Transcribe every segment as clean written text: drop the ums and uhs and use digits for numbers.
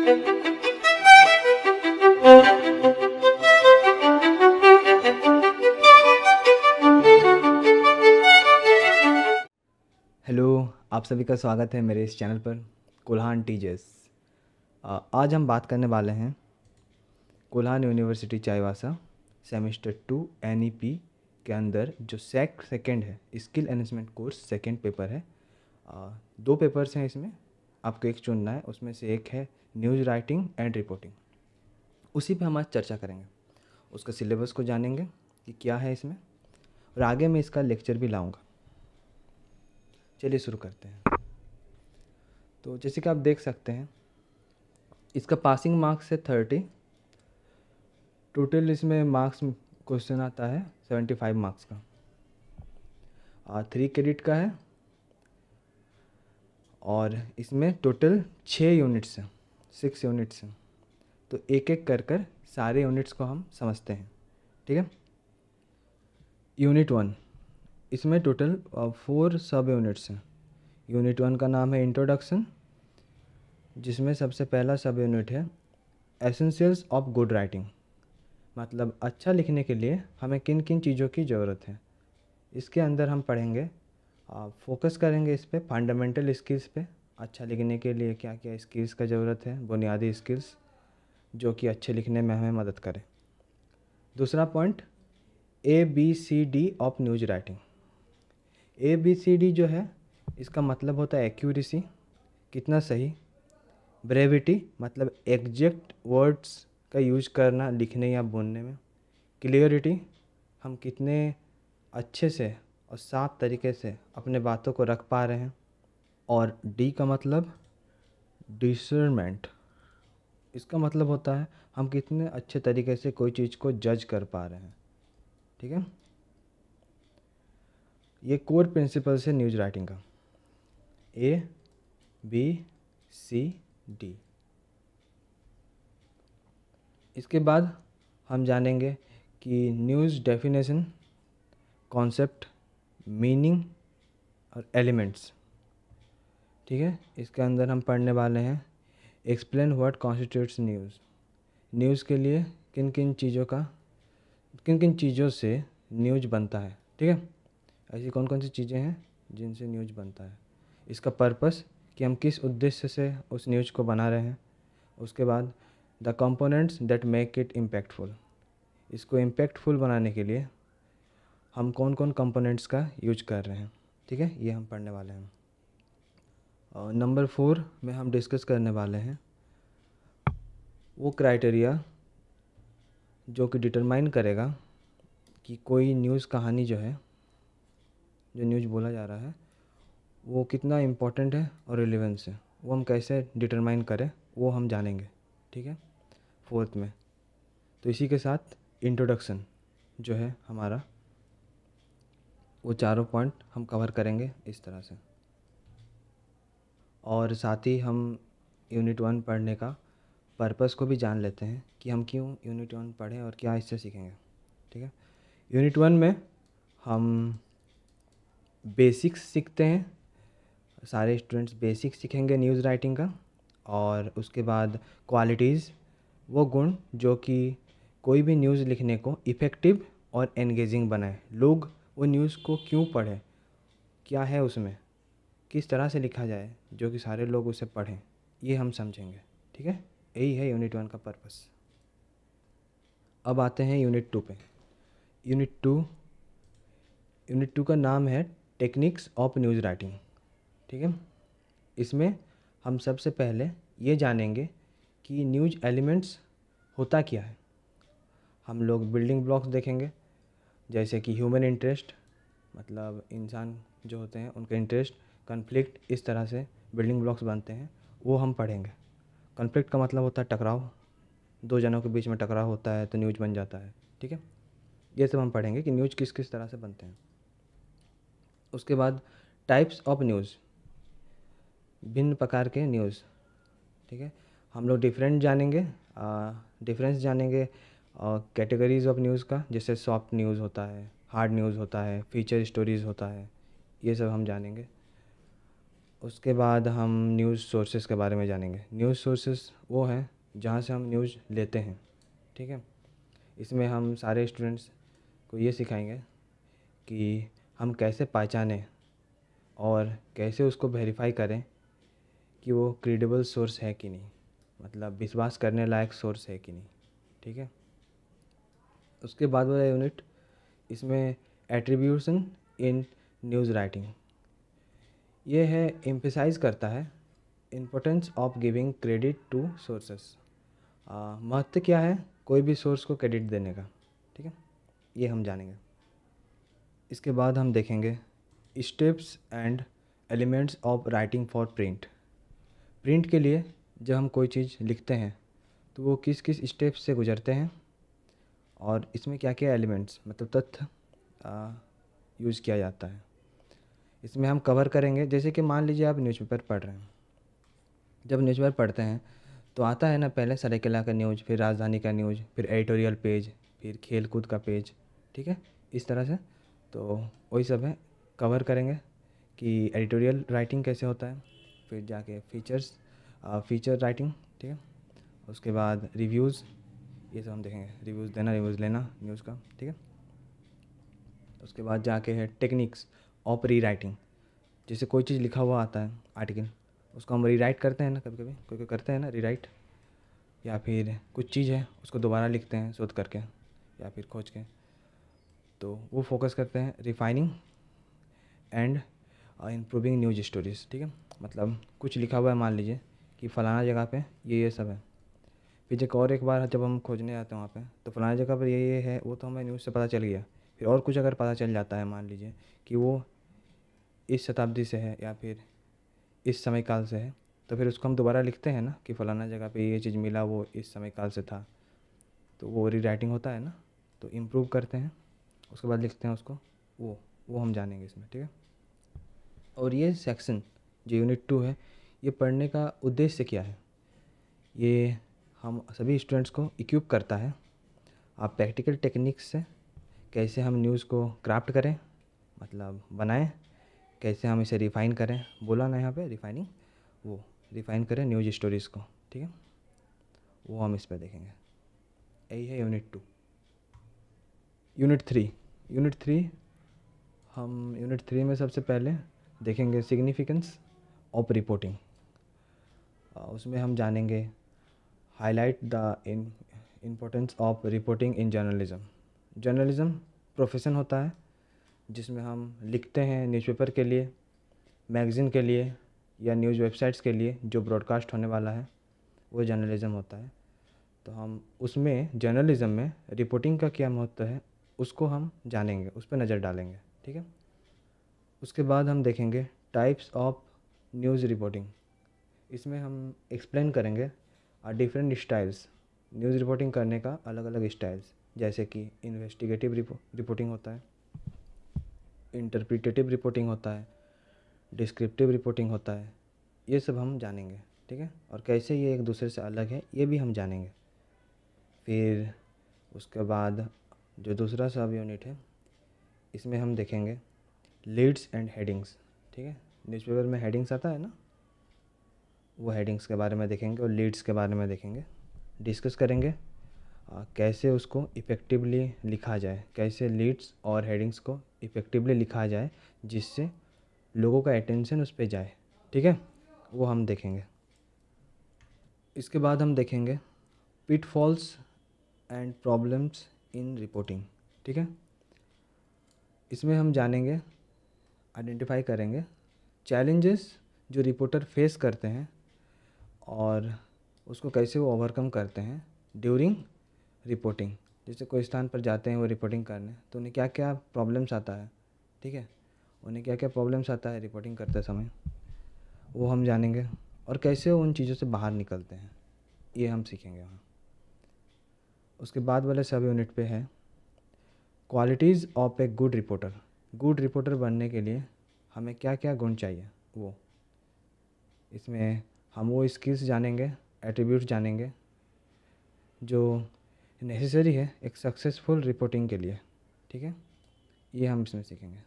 Hello, आप सभी का स्वागत है मेरे इस चैनल पर कुल्हान टीचर्स। आज हम बात करने वाले हैं Kolhan university Chaibasa semester 2 NEP के अंदर जो सेकंड है, skill enhancement course second paper है। 2 पेपर्स हैं इसमें, आपको एक चुनना है। उसमें से एक है न्यूज़ राइटिंग एंड रिपोर्टिंग, उसी पे हम आज चर्चा करेंगे। उसका सिलेबस को जानेंगे कि क्या है इसमें, और आगे मैं इसका लेक्चर भी लाऊंगा। चलिए शुरू करते हैं। तो जैसे कि आप देख सकते हैं, इसका पासिंग मार्क्स है 30। टोटल इसमें मार्क्स क्वेश्चन आता है 75 मार्क्स का, 3 क्रेडिट का है, और इसमें टोटल 6 यूनिट्स हैं, 6 यूनिट्स हैं। तो एक एक कर सारे यूनिट्स को हम समझते हैं, ठीक है। यूनिट 1, इसमें टोटल 4 सब यूनिट्स हैं। यूनिट 1 का नाम है इंट्रोडक्शन, जिसमें सबसे पहला सब यूनिट है एसेंशियल्स ऑफ गुड राइटिंग, मतलब अच्छा लिखने के लिए हमें किन किन चीज़ों की ज़रूरत है। इसके अंदर हम पढ़ेंगे, फोकस करेंगे इस पे फंडामेंटल स्किल्स पे। अच्छा लिखने के लिए क्या क्या स्किल्स का ज़रूरत है, बुनियादी स्किल्स जो कि अच्छे लिखने में हमें मदद करें। दूसरा point ABCD of news writing. ABCD जो है, इसका मतलब होता है एक्यूरेसी, कितना सही, ब्रेविटी मतलब एग्जैक्ट वर्ड्स का यूज करना लिखने या बोलने में, क्लियरिटी हम कितने अच्छे से और साफ तरीके से अपने बातों को रख पा रहे हैं, और D का मतलब डिसर्नमेंट, इसका मतलब होता है हम कितने अच्छे तरीके से कोई चीज़ को जज कर पा रहे हैं, ठीक है। ये कोर प्रिंसिपल्स है न्यूज़ राइटिंग का, ABCD। इसके बाद हम जानेंगे कि न्यूज़ डेफिनेशन, कॉन्सेप्ट, मीनिंग और एलिमेंट्स, ठीक है। इसके अंदर हम पढ़ने वाले हैं explain what constitutes news. News के लिए किन किन चीज़ों से न्यूज़ बनता है, ठीक है। ऐसी कौन कौन सी चीज़ें हैं जिनसे न्यूज़ बनता है, इसका पर्पस कि हम किस उद्देश्य से उस न्यूज़ को बना रहे हैं। उसके बाद the components that make it impactful, इसको इम्पैक्टफुल बनाने के लिए हम कौन कौन कंपोनेंट्स का यूज कर रहे हैं, ठीक है। ये हम पढ़ने वाले हैं। और नंबर 4 में हम डिस्कस करने वाले हैं वो क्राइटेरिया जो कि डिटरमाइन करेगा कि कोई न्यूज़ कहानी जो है, जो न्यूज़ बोला जा रहा है, वो कितना इम्पोर्टेंट है और रिलेवेंस है, वो हम कैसे डिटरमाइन करें, वो हम जानेंगे, ठीक है, 4th में। तो इसी के साथ इंट्रोडक्शन जो है हमारा, वो चारों पॉइंट हम कवर करेंगे इस तरह से। और साथ ही हम यूनिट 1 पढ़ने का पर्पस को भी जान लेते हैं कि हम क्यों यूनिट 1 पढ़ें और क्या इससे सीखेंगे, ठीक है। यूनिट 1 में हम बेसिक्स सीखते हैं, सारे स्टूडेंट्स बेसिक्स सीखेंगे न्यूज़ राइटिंग का। और उसके बाद क्वालिटीज़, वो गुण जो कि कोई भी न्यूज़ लिखने को इफ़ेक्टिव और एंगेजिंग बनाए। लोग वो न्यूज़ को क्यों पढ़ें, क्या है उसमें, किस तरह से लिखा जाए जो कि सारे लोग उसे पढ़ें, ये हम समझेंगे, ठीक है। यही है यूनिट 1 का पर्पस। अब आते हैं यूनिट 2 पे। यूनिट 2 का नाम है टेक्निक्स ऑफ न्यूज़ राइटिंग, ठीक है। इसमें हम सबसे पहले ये जानेंगे कि न्यूज़ एलिमेंट्स होता क्या है। हम लोग बिल्डिंग ब्लॉक्स देखेंगे, जैसे कि ह्यूमन इंटरेस्ट, मतलब इंसान जो होते हैं उनका इंटरेस्ट, कन्फ्लिक्ट, इस तरह से बिल्डिंग ब्लॉक्स बनते हैं, वो हम पढ़ेंगे। कन्फ्लिक्ट का मतलब होता है टकराव, 2 जनों के बीच में टकराव होता है तो न्यूज़ बन जाता है, ठीक है। ये सब हम पढ़ेंगे कि न्यूज़ किस किस तरह से बनते हैं। उसके बाद टाइप्स ऑफ न्यूज़, भिन्न प्रकार के न्यूज़, ठीक है। हम लोग डिफरेंस जानेंगे कैटेगरीज ऑफ न्यूज़ का, जैसे सॉफ्ट न्यूज़ होता है, हार्ड न्यूज़ होता है, फीचर स्टोरीज़ होता है, ये सब हम जानेंगे। उसके बाद हम न्यूज़ सोर्सेज के बारे में जानेंगे। न्यूज़ सोर्सेज वो हैं जहाँ से हम न्यूज़ लेते हैं, ठीक है। इसमें हम सारे स्टूडेंट्स को ये सिखाएंगे कि हम कैसे पहचानें और कैसे उसको वेरीफाई करें कि वो क्रेडिबल सोर्स है कि नहीं, मतलब विश्वास करने लायक सोर्स है कि नहीं, ठीक है। उसके बाद वाला यूनिट इसमें एट्रीब्यूशन इन न्यूज़ राइटिंग, ये है एम्फेसाइज करता है importance of giving credit to sources. महत्व क्या है कोई भी सोर्स को क्रेडिट देने का, ठीक है, ये हम जानेंगे। इसके बाद हम देखेंगे steps and elements of writing for print. Print के लिए जब हम कोई चीज़ लिखते हैं तो वो किस किस स्टेप्स से गुजरते हैं और इसमें क्या क्या एलिमेंट्स मतलब तथ्य यूज़ किया जाता है, इसमें हम कवर करेंगे। जैसे कि मान लीजिए आप न्यूज़पेपर पढ़ रहे हैं, जब न्यूज़पेपर पढ़ते हैं तो आता है ना पहले सरायकेला का न्यूज़, फिर राजधानी का न्यूज़, फिर एडिटोरियल पेज, फिर खेल कूद का पेज, ठीक है, इस तरह से। तो वही सब है, कवर करेंगे कि एडिटोरियल राइटिंग कैसे होता है, फिर जाके फीचर राइटिंग, ठीक है। उसके बाद रिव्यूज़, ये सब हम देखेंगे, रिव्यूज़ देना रिव्यूज़ लेना न्यूज़ का, ठीक है। उसके बाद जाके है टेक्निक्स ऑफ री राइटिंग। जैसे कोई चीज़ लिखा हुआ आता है आर्टिकल, उसको हम रीराइट करते हैं ना, कभी कभी कोई कोई करते हैं ना रीराइट, या फिर कुछ चीज़ है उसको दोबारा लिखते हैं शोध करके या फिर खोज के, तो वो फोकस करते हैं refining and improving news stories, ठीक है। मतलब कुछ लिखा हुआ है, मान लीजिए कि फ़लाना जगह पे ये सब है, फिर एक बार जब हम खोजने आते हैं वहाँ पे तो फ़लाना जगह पर ये है, वो तो हमें न्यूज़ से पता चल गया। फिर और कुछ अगर पता चल जाता है, मान लीजिए कि वो इस शताब्दी से है या फिर इस समय काल से है, तो फिर उसको हम दोबारा लिखते हैं ना कि फ़लाना जगह पे ये चीज़ मिला, वो इस समय काल से था, तो वो रीराइटिंग होता है ना, तो इम्प्रूव करते हैं, उसके बाद लिखते हैं उसको, वो हम जानेंगे इसमें, ठीक है। और ये सेक्शन जो यूनिट 2 है, ये पढ़ने का उद्देश्य क्या है, ये हम सभी स्टूडेंट्स को इक्विप करता है आप प्रैक्टिकल टेक्निक्स से कैसे हम न्यूज़ को क्राफ्ट करें, मतलब बनाएं, कैसे हम इसे रिफ़ाइन करें, बोला ना यहाँ पे रिफ़ाइनिंग, वो रिफ़ाइन करें न्यूज़ स्टोरीज़ को, ठीक है, वो हम इस पर देखेंगे। यही है यूनिट 2। यूनिट 3 हम यूनिट 3 में सबसे पहले देखेंगे सिग्निफिकेंस ऑफ रिपोर्टिंग। उसमें हम जानेंगे highlight the importance of reporting in journalism. Journalism profession होता है जिसमें हम लिखते हैं न्यूज़पेपर के लिए, मैगज़ीन के लिए या न्यूज़ वेबसाइट्स के लिए जो ब्रॉडकास्ट होने वाला है, वो जर्नलिज्म होता है। तो हम उसमें जर्नलिज्म में रिपोर्टिंग का क्या महत्व है उसको हम जानेंगे, उस पर नज़र डालेंगे, ठीक है। उसके बाद हम देखेंगे टाइप्स ऑफ न्यूज़ रिपोर्टिंग। इसमें हम एक्सप्लेन करेंगे डिफरेंट स्टाइल्स, न्यूज़ रिपोर्टिंग करने का अलग अलग स्टाइल्स, जैसे कि इन्वेस्टिगेटिव रिपोर्टिंग होता है, इंटरप्रिटेटिव रिपोर्टिंग होता है, डिस्क्रिप्टिव रिपोर्टिंग होता है, ये सब हम जानेंगे, ठीक है। और कैसे ये एक दूसरे से अलग है ये भी हम जानेंगे। फिर उसके बाद जो दूसरा सब यूनिट है, इसमें हम देखेंगे लीड्स एंड हेडिंग्स, ठीक है। न्यूज़पेपर में हेडिंग्स आता है ना, वो हेडिंग्स के बारे में देखेंगे और लीड्स के बारे में देखेंगे, डिस्कस करेंगे कैसे उसको इफ़ेक्टिवली लिखा जाए, कैसे लीड्स और हेडिंग्स को इफ़ेक्टिवली लिखा जाए जिससे लोगों का अटेंशन उस पर जाए, ठीक है, वो हम देखेंगे। इसके बाद हम देखेंगे pitfalls and problems in reporting, ठीक है। इसमें हम जानेंगे, आइडेंटिफाई करेंगे चैलेंजेस जो रिपोर्टर फेस करते हैं और उसको कैसे वो ओवरकम करते हैं ड्यूरिंग रिपोर्टिंग। जैसे कोई स्थान पर जाते हैं वो रिपोर्टिंग करने, तो उन्हें क्या क्या प्रॉब्लम्स आता है, ठीक है, उन्हें क्या क्या प्रॉब्लम्स आता है रिपोर्टिंग करते समय, वो हम जानेंगे। और कैसे वो उन चीज़ों से बाहर निकलते हैं, ये हम सीखेंगे वहाँ। उसके बाद वाले सब यूनिट पे है qualities of a good reporter. Good reporter बनने के लिए हमें क्या क्या गुण चाहिए, वो इसमें हम वो स्किल्स जानेंगे, एट्रीब्यूट्स जानेंगे जो नेसेसरी है एक सक्सेसफुल रिपोर्टिंग के लिए, ठीक है, ये हम इसमें सीखेंगे।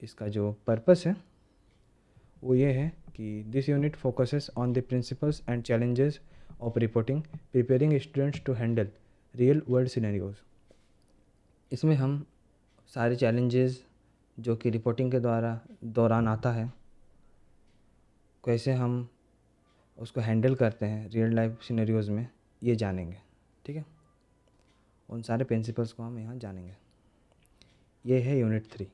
इसका जो पर्पस है वो ये है कि this unit focuses on the principles and challenges of reporting, preparing students to handle real world scenarios. इसमें हम सारे चैलेंजेस जो कि रिपोर्टिंग के दौरान आता है, कैसे हम उसको हैंडल करते हैं रियल लाइफ सिनेरियोज में, ये जानेंगे। ठीक है, उन सारे प्रिंसिपल्स को हम यहाँ जानेंगे। ये है यूनिट 3।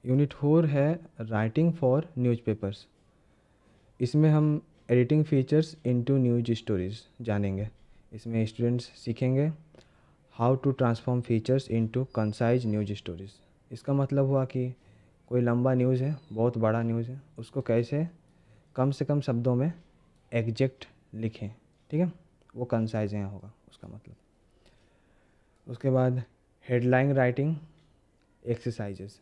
यूनिट 4 है राइटिंग फॉर न्यूज़पेपर्स। इसमें हम editing features into news stories जानेंगे। इसमें स्टूडेंट्स सीखेंगे how to transform features into concise news stories. इसका मतलब हुआ कि कोई लंबा न्यूज़ है, बहुत बड़ा न्यूज़ है, उसको कैसे कम से कम शब्दों में एग्जैक्ट लिखें। ठीक है, वो कंसाइज यहाँ होगा उसका मतलब। उसके बाद हेडलाइन राइटिंग एक्सरसाइजेस,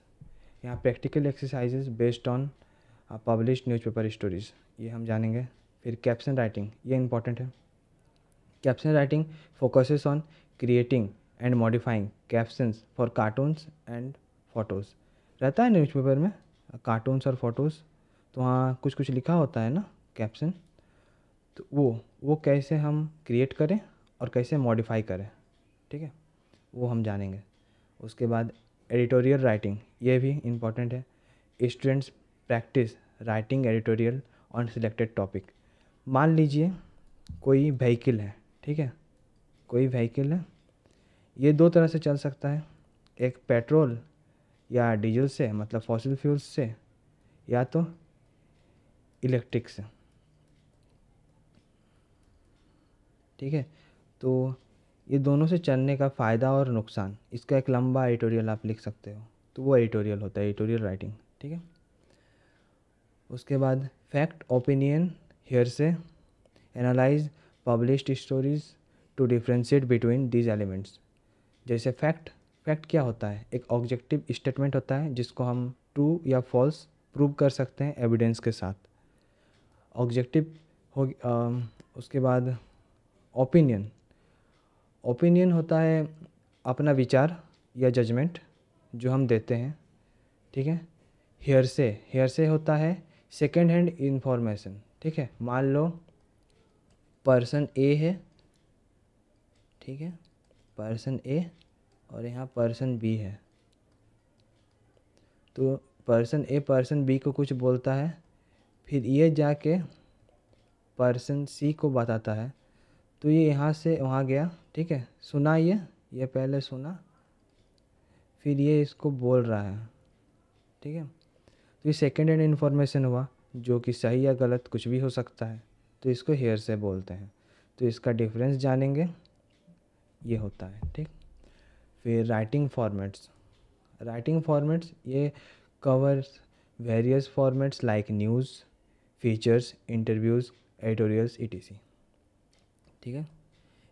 यहाँ practical exercises based on published newspaper stories, ये हम जानेंगे। फिर कैप्शन राइटिंग, ये इंपॉर्टेंट है। Caption writing focuses on creating and modifying captions for cartoons and photos. रहता है न्यूज़पेपर में कार्टून्स और फोटोज़, तो वहाँ कुछ कुछ लिखा होता है ना कैप्शन, तो वो कैसे हम क्रिएट करें और कैसे मॉडिफाई करें। ठीक है, वो हम जानेंगे। उसके बाद एडिटोरियल राइटिंग, ये भी इम्पॉर्टेंट है। Students practice writing editorial on selected topic. मान लीजिए कोई व्हीकल है, ठीक है, कोई व्हीकल है, ये दो तरह से चल सकता है, एक पेट्रोल या डीजल से, मतलब फॉसिल फ्यूल्स से, या तो इलेक्ट्रिक से। ठीक है, तो ये दोनों से चलने का फ़ायदा और नुकसान, इसका एक लंबा एडिटोरियल आप लिख सकते हो, तो वो एडिटोरियल होता है, एडिटोरियल राइटिंग। ठीक है, उसके बाद फैक्ट ओपिनियन हेयर से analyse published stories to differentiate between these elements. जैसे फैक्ट क्या होता है, एक ऑब्जेक्टिव स्टेटमेंट होता है जिसको हम ट्रू या फॉल्स प्रूव कर सकते हैं एविडेंस के साथ, ऑब्जेक्टिव हो। उसके बाद ओपिनियन होता है अपना विचार या जजमेंट जो हम देते हैं। ठीक है, हेयरसे होता है सेकेंड हैंड इंफॉर्मेशन। ठीक है, मान लो पर्सन ए है, ठीक है, पर्सन ए और यहाँ पर्सन बी है, तो पर्सन ए पर्सन बी को कुछ बोलता है, फिर ये जाके पर्सन सी को बताता है, तो ये यहाँ से वहाँ गया। ठीक है, सुना, ये पहले सुना, फिर ये इसको बोल रहा है। ठीक है, तो ये सेकेंड हैंड इन्फॉर्मेशन हुआ, जो कि सही या गलत कुछ भी हो सकता है, तो इसको हेयर से बोलते हैं। तो इसका डिफरेंस जानेंगे, ये होता है। ठीक, फिर राइटिंग फॉर्मेट्स ये covers various formats like news, features, interviews, editorials etc। ठीक है,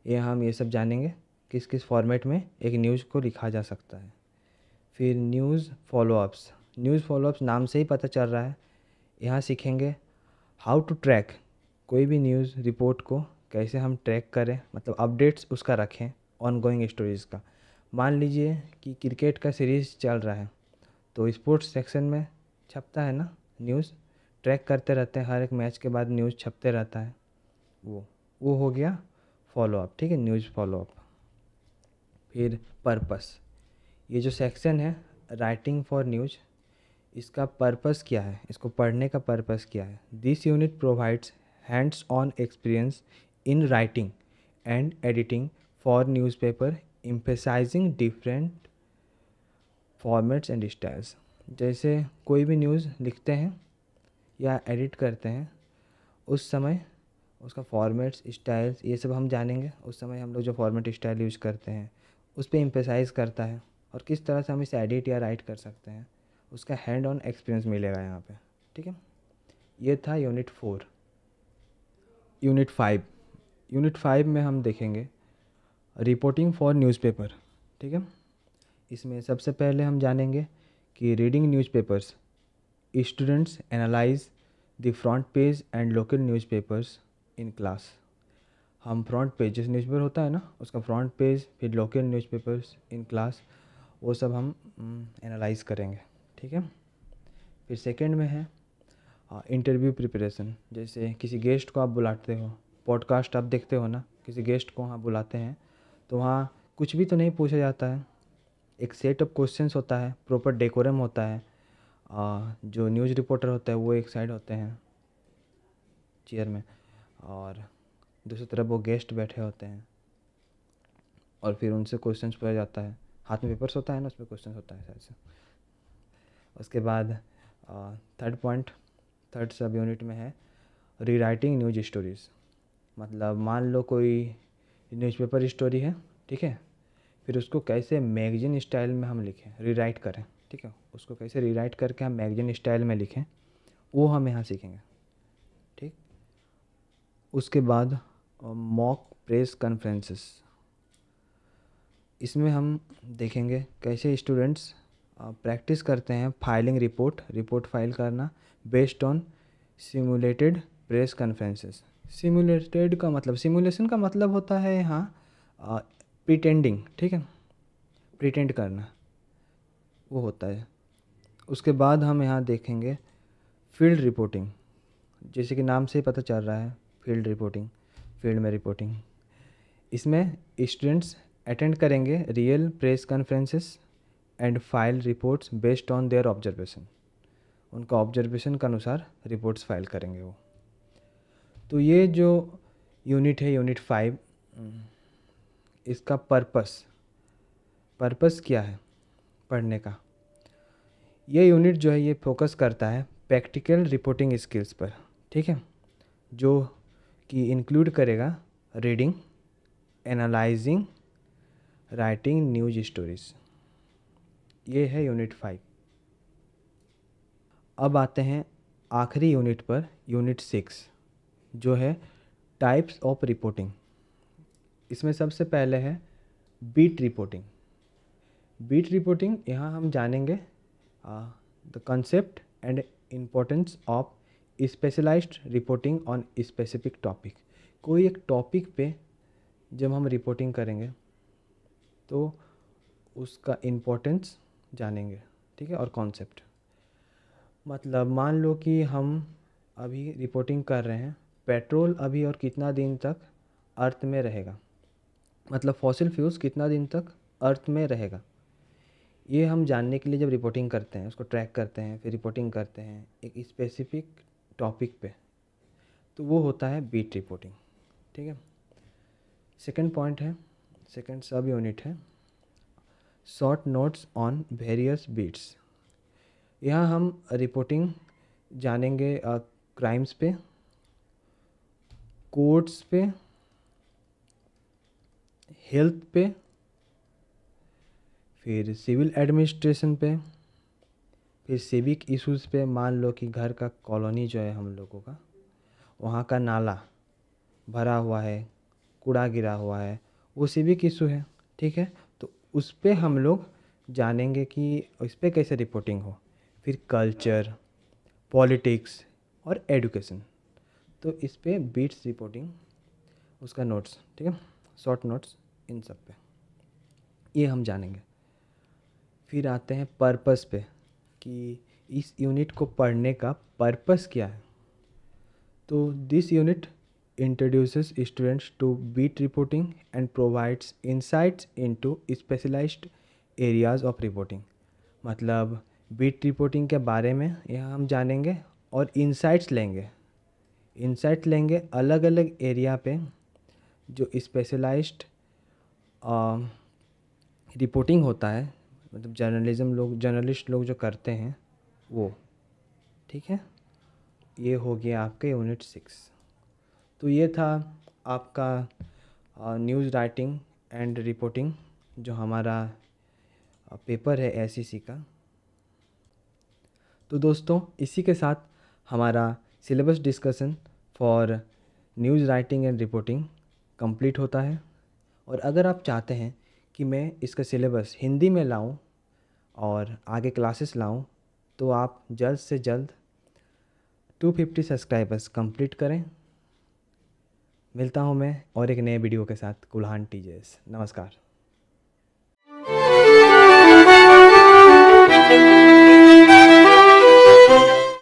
ये हम ये सब जानेंगे किस किस फॉर्मेट में एक न्यूज़ को लिखा जा सकता है। फिर न्यूज़ फॉलोअप्स नाम से ही पता चल रहा है, यहाँ सीखेंगे हाउ टू ट्रैक कोई भी न्यूज़ रिपोर्ट को कैसे हम ट्रैक करें, मतलब अपडेट्स उसका रखें ऑनगोइंग स्टोरीज़ का। मान लीजिए कि क्रिकेट का सीरीज़ चल रहा है, तो स्पोर्ट्स सेक्शन में छपता है ना न्यूज़, ट्रैक करते रहते हैं, हर एक मैच के बाद न्यूज़ छपते रहता है, वो हो गया फॉलोअप। ठीक है, न्यूज़ फॉलोअप। फिर पर्पस, ये जो सेक्शन है राइटिंग फॉर न्यूज़, इसका पर्पस क्या है, इसको पढ़ने का पर्पस क्या है। This unit provides hands on experience in writing and editing for newspaper, emphasizing different formats and styles. जैसे कोई भी न्यूज़ लिखते हैं या एडिट करते हैं, उस समय उसका फॉर्मेट्स, स्टाइल्स, ये सब हम जानेंगे। उस समय हम लोग जो फॉर्मेट स्टाइल यूज़ करते हैं उस पर एम्फेसाइज करता है, और किस तरह से हम इसे एडिट या राइट कर सकते हैं, उसका हैंड ऑन एक्सपीरियंस मिलेगा यहाँ पे। ठीक है, ये था यूनिट 4। यूनिट 5 में हम देखेंगे रिपोर्टिंग फॉर न्यूज़पेपर। ठीक है, इसमें सबसे पहले हम जानेंगे कि reading newspapers, students analyse the front page and local newspapers in class. हम फ्रंट पेज, जैसे न्यूज़पेपर होता है ना, उसका फ्रंट पेज, फिर लोकल न्यूज़पेपर्स इन क्लास, वो सब हम एनालाइज करेंगे। ठीक है। फिर सेकंड में है इंटरव्यू प्रिपरेशन। जैसे किसी गेस्ट को आप बुलाते हो, पॉडकास्ट आप देखते हो ना, किसी गेस्ट को वहाँ बुलाते हैं तो वहाँ कुछ भी तो नहीं पूछा जाता है, एक सेट ऑफ क्वेश्चंस होता है, प्रॉपर डेकोरम होता है। जो न्यूज़ रिपोर्टर होता है वो एक साइड होते हैं चेयर में, और दूसरी तरफ वो गेस्ट बैठे होते हैं, और फिर उनसे क्वेश्चंस पूछा जाता है। हाथ में पेपर्स होता है ना, उसमें क्वेश्चंस होता है शायद से। उसके बाद थर्ड सब यूनिट में है रीराइटिंग न्यूज स्टोरीज़। मतलब मान लो कोई न्यूज़पेपर स्टोरी है, ठीक है, फिर उसको कैसे मैगजीन स्टाइल में हम लिखें, रीराइट करें, ठीक है, उसको कैसे रीराइट करके हम मैगजीन स्टाइल में लिखें, वो हम यहाँ सीखेंगे, ठीक। उसके बाद मॉक प्रेस कॉन्फ्रेंसेस। इसमें हम देखेंगे कैसे स्टूडेंट्स प्रैक्टिस करते हैं फाइलिंग रिपोर्ट फाइल करना based on simulated press conferences. Simulation का मतलब होता है यहाँ प्रिटेंडिंग, ठीक है, प्रिटेंड करना वो होता है। उसके बाद हम यहाँ देखेंगे फील्ड रिपोर्टिंग। जैसे कि नाम से ही पता चल रहा है, फील्ड रिपोर्टिंग, फील्ड में रिपोर्टिंग। इसमें स्टूडेंट्स अटेंड करेंगे real press conferences and file reports based on their observation. उनका ऑब्जर्वेशन के अनुसार रिपोर्ट्स फाइल करेंगे वो। तो ये जो यूनिट है, यूनिट 5, इसका पर्पस क्या है पढ़ने का। ये यूनिट जो है ये फोकस करता है प्रैक्टिकल रिपोर्टिंग स्किल्स पर, ठीक है, जो कि इंक्लूड करेगा reading, analysing, writing news stories. ये है यूनिट 5। अब आते हैं आखिरी यूनिट पर, यूनिट 6, जो है टाइप्स ऑफ रिपोर्टिंग। इसमें सबसे पहले है बीट रिपोर्टिंग। बीट रिपोर्टिंग यहाँ हम जानेंगे the concept and importance of specialised reporting on specific topic. कोई एक टॉपिक पे जब हम रिपोर्टिंग करेंगे तो उसका इम्पोर्टेंस जानेंगे, ठीक है, और कॉन्सेप्ट। मतलब मान लो कि हम अभी रिपोर्टिंग कर रहे हैं पेट्रोल अभी और कितना दिन तक अर्थ में रहेगा, मतलब फॉसिल फ्यूल्स कितना दिन तक अर्थ में रहेगा। ये हम जानने के लिए जब रिपोर्टिंग करते हैं, उसको ट्रैक करते हैं, फिर रिपोर्टिंग करते हैं एक स्पेसिफिक टॉपिक पे, तो वो होता है बीट रिपोर्टिंग, ठीक है। सेकंड पॉइंट है, सेकंड सब यूनिट है short notes on various beats. यहाँ हम रिपोर्टिंग जानेंगे क्राइम्स पे, कोर्ट्स पे, हेल्थ पे, फिर सिविल एडमिनिस्ट्रेशन पे, फिर सिविक इश्यूज़ पे। मान लो कि घर का कॉलोनी जो है हम लोगों का, वहाँ का नाला भरा हुआ है, कूड़ा गिरा हुआ है, वो सिविक इशू है, ठीक है। तो उस पे हम लोग जानेंगे कि उस पर कैसे रिपोर्टिंग हो। फिर कल्चर, पॉलिटिक्स और एडुकेशन, तो इस पे बीट्स रिपोर्टिंग, उसका नोट्स, ठीक है, शॉर्ट नोट्स इन सब पे ये हम जानेंगे। फिर आते हैं पर्पस पे कि इस यूनिट को पढ़ने का पर्पस क्या है। तो this unit introduces students to beat reporting and provides insights into specialized areas of reporting। मतलब बीट रिपोर्टिंग के बारे में यहाँ हम जानेंगे और इंसाइट्स लेंगे अलग अलग एरिया पे जो स्पेशलाइज्ड रिपोर्टिंग होता है, मतलब जर्नलिस्ट लोग जो करते हैं वो, ठीक है। ये हो गया आपके यूनिट 6। तो ये था आपका न्यूज़ राइटिंग एंड रिपोर्टिंग जो हमारा पेपर है एसईसी का। तो दोस्तों इसी के साथ हमारा syllabus discussion for news writing and reporting complete होता है। और अगर आप चाहते हैं कि मैं इसका सिलेबस हिंदी में लाऊं और आगे क्लासेस लाऊं, तो आप जल्द से जल्द 250 सब्सक्राइबर्स कंप्लीट करें। मिलता हूं मैं और एक नए वीडियो के साथ। कुल्हान टीजेस, नमस्कार।